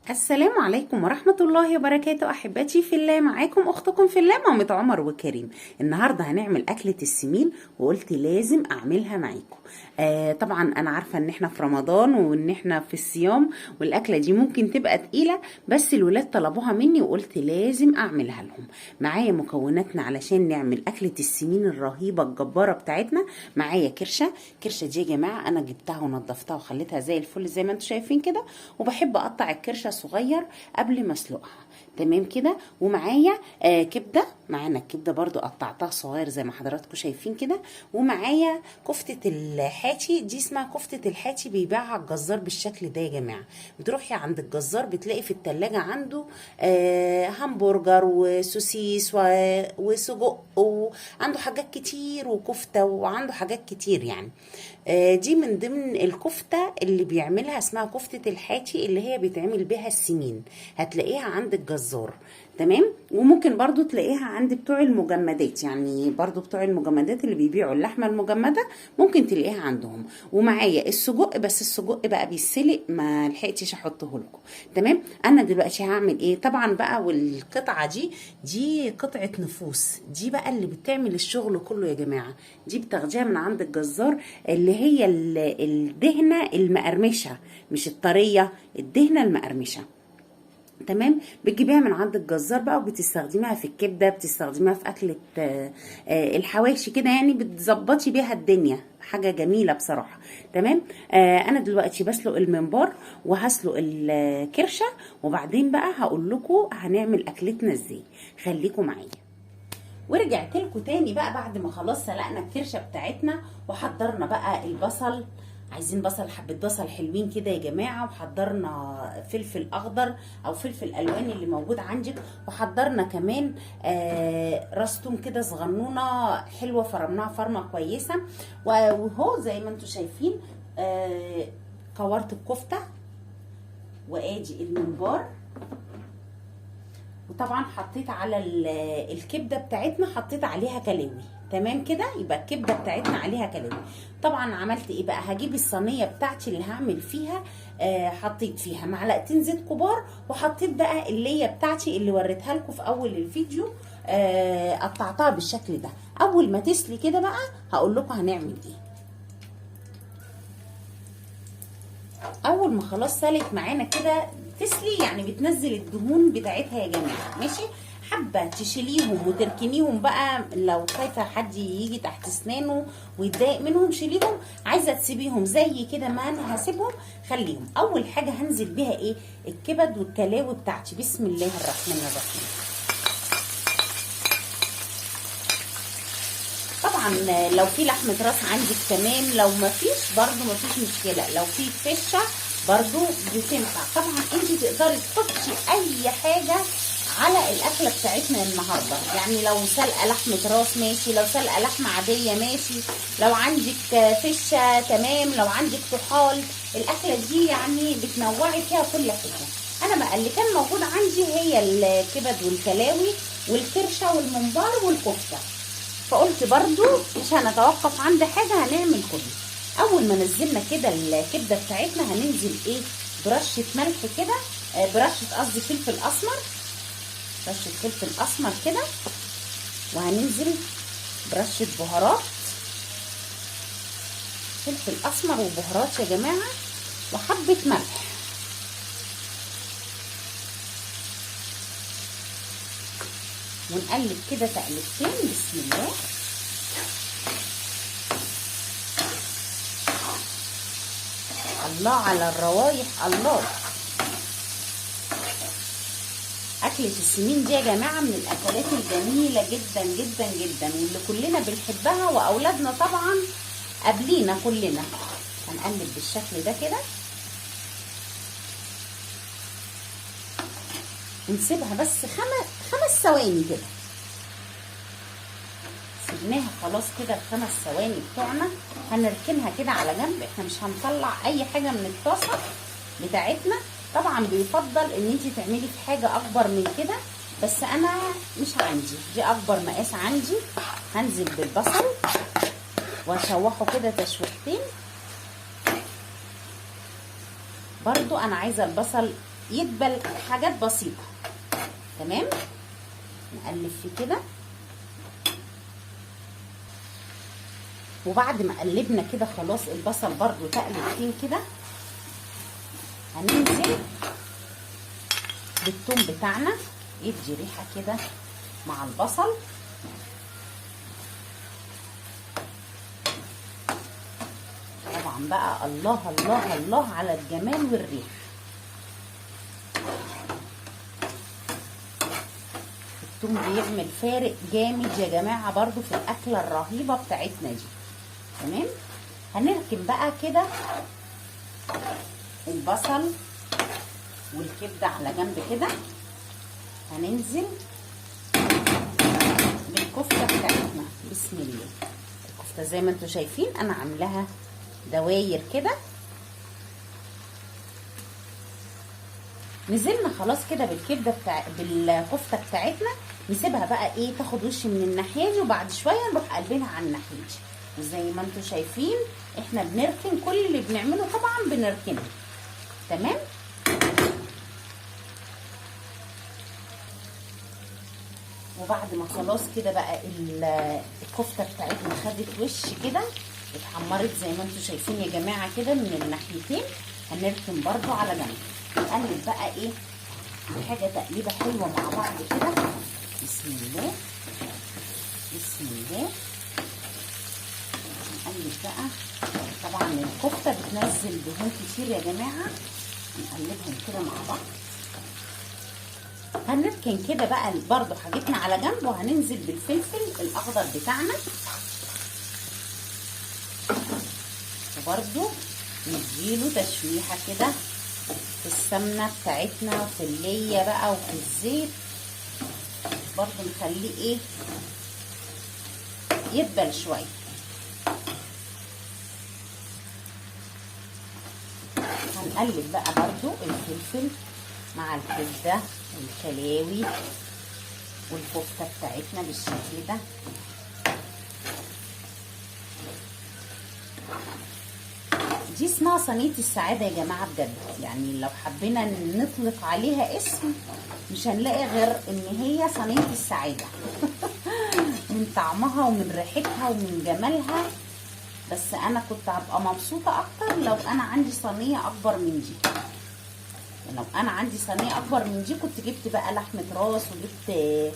السلام عليكم ورحمة الله وبركاته. أحبتي في الله، معاكم أختكم في الله مامة عمر وكريم. النهاردة هنعمل أكلة السمين وقلت لازم أعملها معاكم. طبعا أنا عارفة إن إحنا في رمضان وإن إحنا في الصيام، والأكلة دي ممكن تبقى تقيلة، بس الولاد طلبوها مني وقلت لازم أعملها لهم. معايا مكوناتنا علشان نعمل أكلة السمين الرهيبة الجبارة بتاعتنا. معايا كرشة دي يا جماعة أنا جبتها ونضفتها وخليتها زي الفل زي ما انتم شايفين كده، وبحب أقطع الكرشة صغير قبل ما اسلقها. تمام كده. ومعايا كبده، معانا الكبده برضو قطعتها صغير زي ما حضراتكم شايفين كده. ومعايا كفته الحاتي، دي اسمها كفته الحاتي، بيبيعها الجزار بالشكل ده يا جماعه. بتروحي عند الجزار بتلاقي في التلاجة عنده همبرجر وسوسيس وسجق، وعنده حاجات كتير وكفته، وعنده حاجات كتير يعني. دي من ضمن الكفتة اللي بيعملها، اسمها كفتة الحاتي اللي هي بيتعمل بها السمين. هتلاقيها عند الجزار. تمام. وممكن برضو تلاقيها عند بتوع المجمدات، يعني برضو بتوع المجمدات اللي بيبيعوا اللحمة المجمدة ممكن تلاقيها عندهم. ومعايا السجق، بس السجق بقى بيتسلق ما لحقتش احطه لكم. تمام. انا دلوقتي هعمل ايه طبعا بقى، والقطعة دي قطعة نفوس، دي بقى اللي بتعمل الشغل كله يا جماعة. دي بتاخديها من عند الجزار، اللي هي الدهنة المقرمشة، مش الطرية، الدهنة المقرمشة. تمام. بتجيبيها من عند الجزار بقى، وبتستخدميها في الكبده، بتستخدميها في اكله الحواشي كده، يعني بتظبطي بيها الدنيا، حاجه جميله بصراحه. تمام. انا دلوقتي بسلق الممبار وهسلق الكرشه، وبعدين بقى هقول لكم هنعمل اكلتنا ازاي. خليكم معايا. ورجعت لكم تاني بقى بعد ما خلاص سلقنا الكرشه بتاعتنا، وحضرنا بقى البصل. عايزين بصل، حبه بصل حلوين كده يا جماعه، وحضرنا فلفل اخضر او فلفل الوان اللي موجود عندك، وحضرنا كمان راس توم كده صغنونه حلوه، فرمناها فرمه كويسه. وهو زي ما انتم شايفين كورت الكفته، وادي الممبار. وطبعا حطيت على الكبده بتاعتنا، حطيت عليها كلاوي. تمام كده، يبقى الكبده بتاعتنا عليها كلاوي. طبعا عملت ايه بقى، هجيب الصينيه بتاعتي اللي هعمل فيها، حطيت فيها معلقتين زيت كبار، وحطيت بقى الليه بتاعتي اللي وريتها لكم في اول الفيديو، قطعتها بالشكل ده. اول ما تسلي كده بقى هقول لكم هنعمل ايه. اول ما خلاص سلت معانا كده، تسلي يعني بتنزل الدهون بتاعتها يا جماعه. ماشي. حابه تشيليهم وتركنيهم بقى، لو خايفه حد يجي تحت اسنانه ويتضايق منهم شيليهم. عايزه تسيبيهم زي كده ما انا هسيبهم، خليهم. اول حاجه هنزل بيها ايه، الكبد والكلاوي بتاعتي. بسم الله الرحمن الرحيم. طبعا لو في لحمه راس عندك تمام، لو ما فيش برضو ما فيش مشكله، لو في فشه برضو بتنفع. طبعا انت تقدري تحطي اي حاجه على الاكله بتاعتنا النهارده، يعني لو سلقه لحمه راس ماشي، لو سلقه لحمه عاديه ماشي، لو عندك فشه تمام، لو عندك طحال. الاكله دي يعني بتنوعي فيها كل حاجه. انا بقى اللي كان موجود عندي هي الكبد والكلاوي والكرشه والممبار والكفته، فقلت برضو مش هنتوقف عند حاجة، هنعمل كله. اول ما نزلنا كده الكبدة بتاعتنا هننزل ايه، برشة ملح كده، برشة قصدي فلفل اسمر، رشة فلفل اسمر كده. وهننزل برشة بهارات، فلفل اسمر وبهارات يا جماعة، وحبة ملح. ونقلب كده تقلبتين. بسم الله. الله على الروايح، الله. أكلة السمين دي يا جماعة من الأكلات الجميلة جدا جدا جدا، واللي كلنا بنحبها، وأولادنا طبعا قبلينا كلنا. هنقلب بالشكل ده كده، ونسيبها بس خمس ثواني كده. سيبناها خلاص كده الخمس ثواني بتوعنا، هنركنها كده على جنب. احنا مش هنطلع اي حاجه من الطاسه بتاعتنا. طبعا بيفضل ان انت تعملي في حاجه اكبر من كده، بس انا مش عندي، دي اكبر مقاس عندي. هنزل بالبصل واشوحه كده تشويحتين. برضو انا عايزه البصل يدبل حاجات بسيطه. تمام، نقلب فيه كده. وبعد ما قلبنا كده خلاص البصل برضو تقلبتين كده، هننزل بالثوم بتاعنا يدي ريحه كده مع البصل. طبعا بقى الله الله الله على الجمال والريح. الثوم بيعمل فارق جامد يا جماعه برضو في الاكله الرهيبه بتاعتنا دي. تمام، هنركن بقى كده البصل والكبده على جنب كده. هننزل بالكفته بتاعتنا. بسم الله. الكفته زي ما انتم شايفين انا عاملاها دواير كده. نزلنا خلاص كده بالكبده بالكفته بتاعتنا. نسيبها بقى ايه تاخد وش من الناحيه دي، وبعد شويه نروح قلبينها على الناحيه دي. وزي ما انتم شايفين احنا بنركن كل اللي بنعمله، طبعا بنركنه. تمام، وبعد ما خلاص كده بقى الكفته بتاعتنا خدت وش كده، اتحمرت زي ما انتم شايفين يا جماعه كده من الناحيتين، هنركن برضو على جنب. نقلب بقى ايه حاجه تقليبه حلوه مع بعض كده. بسم الله بسم الله. نقلب بقى. طبعا الكفته بتنزل دهون كتير يا جماعه، نقلبهم كده مع بعض. هنركن كده بقى برضو حاجتنا على جنب، وهننزل بالفلفل الاخضر بتاعنا، وبرضو نديله تشويحه كده في السمنه بتاعتنا وفي الليه بقى وفي الزيت. برضو نخليه ايه يدبل شويه. هنقلب بقى برضو الفلفل مع الكبده والكلاوي والكفته بتاعتنا بالشكل ده. دي اسمها صينيه السعاده يا جماعه بجد. يعني لو حبينا نطلق عليها اسم مش هنلاقي غير ان هي صينيه السعاده من طعمها ومن ريحتها ومن جمالها. بس انا كنت هبقى مبسوطه اكتر لو انا عندي صينيه اكبر من دي. لو انا عندي صينيه اكبر من دي كنت جبت بقى لحمه راس وجبت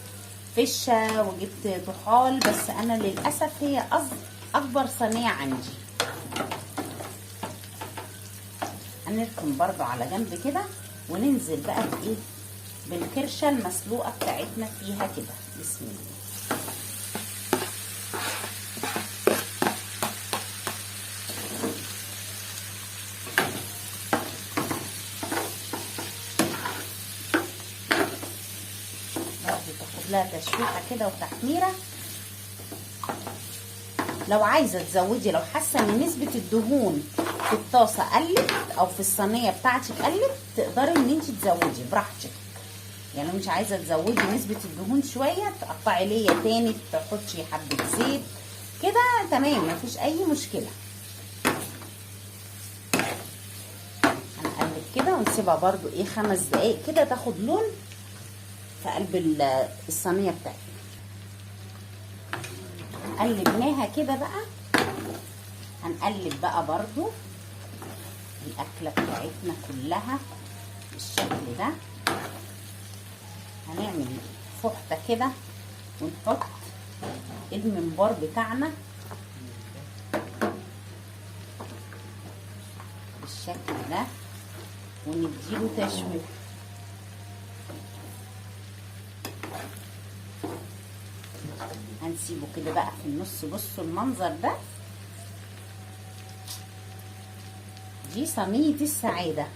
فشه وجبت طحال، بس انا للاسف هي اكبر صينيه عندي. هنركن برضو على جنب كده، وننزل بقى بايه بالكرشه المسلوقه بتاعتنا فيها كده. بسم الله. لها تشويحه كده وتحميره. لو عايزه تزودي، لو حاسه ان نسبه الدهون في الطاسه قلت او في الصينيه بتاعتك قلت، تقدري ان انت تزودي براحتك. يعني لو مش عايزه تزودي نسبه الدهون شويه، تقطعي ليا تاني، تحطي حبه زيت كده، تمام مفيش اي مشكله. هنقلب كده ونسيبها برضو ايه 5 دقايق كده تاخد لون في قلب الصينيه بتاعتنا. قلبناها كده بقى، هنقلب بقى برضو الاكله بتاعتنا كلها بالشكل ده. هنعمل فحطه كده ونحط الممبار بتاعنا بالشكل ده ونديله تشويح. هنسيبه كده بقى في النص. بصوا المنظر ده، دي صينيه السعاده.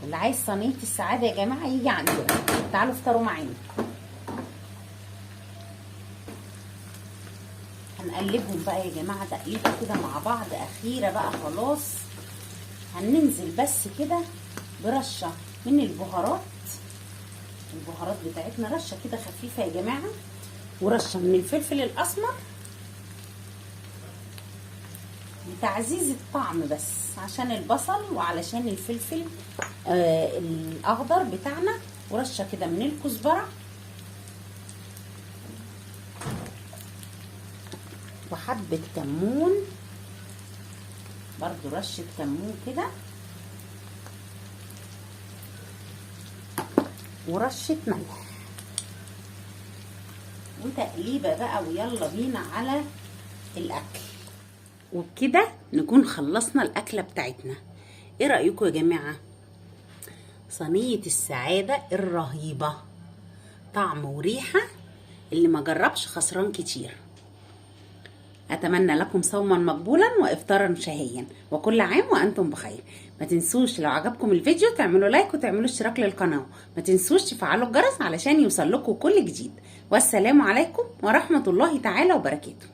اللي عايز صينيه السعاده يا جماعه يجي عندنا، تعالوا افطروا معانا. هنقلبهم بقى يا جماعه تقليبه كده مع بعض اخيره بقى خلاص. هننزل بس كده برشه من البهارات بتاعتنا، رشه كده خفيفه يا جماعه، ورشه من الفلفل الاسمر، لتعزيز الطعم بس، عشان البصل وعلشان الفلفل الاخضر بتاعنا، ورشه كده من الكزبره وحبه كمون، برضو رشه كمون كده، ورشه ملح، وتقليبه بقى، ويلا بينا على الاكل. وبكده نكون خلصنا الاكله بتاعتنا. ايه رايكم يا جماعه؟ صينيه السعاده الرهيبه، طعم وريحه، اللي ما جربش خسران كتير. اتمنى لكم صوما مقبولا وافطارا شهيا، وكل عام وانتم بخير. ما تنسوش لو عجبكم الفيديو تعملوا لايك وتعملوا اشتراك للقناه، ما تنسوش تفعلوا الجرس علشان يوصل لكم كل جديد. والسلام عليكم ورحمه الله تعالى وبركاته.